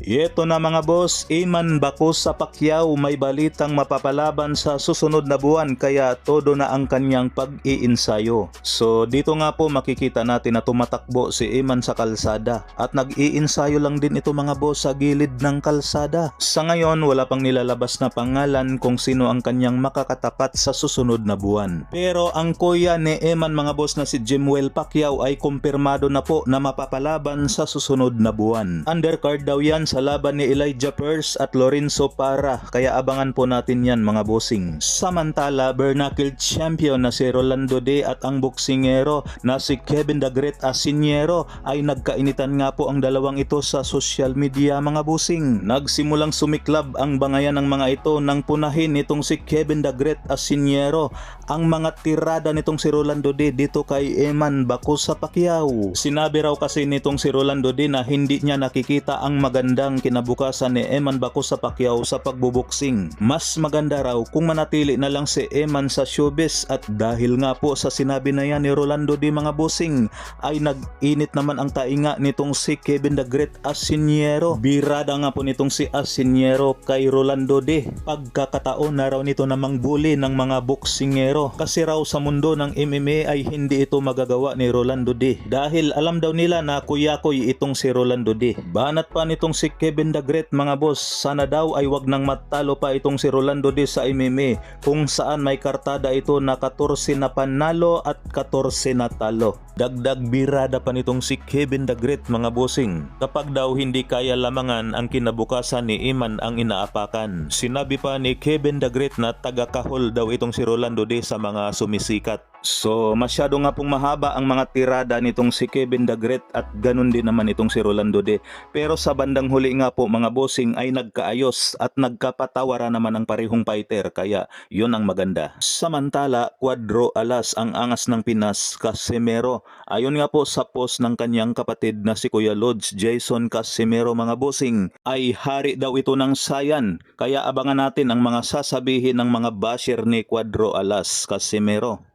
Ito na mga boss, Eman Bacos sa Pacquiao may balitang mapapalaban sa susunod na buwan kaya todo na ang kanyang pag-iinsayo. So dito nga po makikita natin na tumatakbo si Eman sa kalsada at nag-iinsayo lang din ito mga boss sa gilid ng kalsada. Sa ngayon wala pang nilalabas na pangalan kung sino ang kanyang makakatapat sa susunod na buwan. Pero ang kuya ni Eman mga boss na si Jimwell Pacquiao ay kumpirmado na po na mapapalaban sa susunod na buwan. Undercard daw yan sa laban ni Elijah Pearce at Lorenzo Parra kaya abangan po natin yan mga bossing. Samantala, Bernacle champion na si Rolando De at ang boksingero na si Kevin the Great Asinero ay nagkainitan nga po ang dalawang ito sa social media mga bossing. Nagsimulang sumiklab ang bangayan ng mga ito nang punahin nitong si Kevin the Great Asinero ang mga tirada nitong si Rolando De dito kay Eman Bacos sa Pacquiao. Sinabi raw kasi nitong si Rolando De na hindi niya nakikita ang magandang kinabukasan ni Eman Bacos sa Pacquiao sa pagbuboksing. Mas maganda raw kung manatili na lang si Eman sa showbiz at dahil nga po sa sinabi na yan ni Rolando De mga bossing ay nag-init naman ang tainga nitong si Kevin the Great Asinero. Birada nga po nitong si Asinero kay Rolando De. Pagkakataon na raw nito namang bully ng mga boksingero kasi raw sa mundo ng MMA ay hindi ito magagawa ni Rolando De dahil alam daw nila na kuyakoy itong si Rolando De. Banat pa nitong si Kevin the Great mga boss, sana daw ay wag nang matalo pa itong si Rolando De sa MMA kung saan may kartada ito na 14 na panalo at 14 na talo. Dagdag birada pa nitong si Kevin the Great mga bossing kapag daw hindi kaya lamangan ang kinabukasan ni Eman ang inaapakan. Sinabi pa ni Kevin the Great na taga-kahol daw itong si Rolando De sa mga sumisikat. So masyado nga pong mahaba ang mga tirada nitong si Kevin the Great at ganun din naman itong si Rolando De. Pero sa bandang huli nga po mga bossing ay nagkaayos at nagkapatawara naman ang parehong fighter kaya yun ang maganda. Samantala, Cuadro Alas ang angas ng Pinas Casimero. Ayon nga po sa post ng kanyang kapatid na si Kuya Lods Jason Casimero mga bossing ay hari daw ito ng sayan. Kaya abangan natin ang mga sasabihin ng mga basher ni Cuadro Alas Casimero.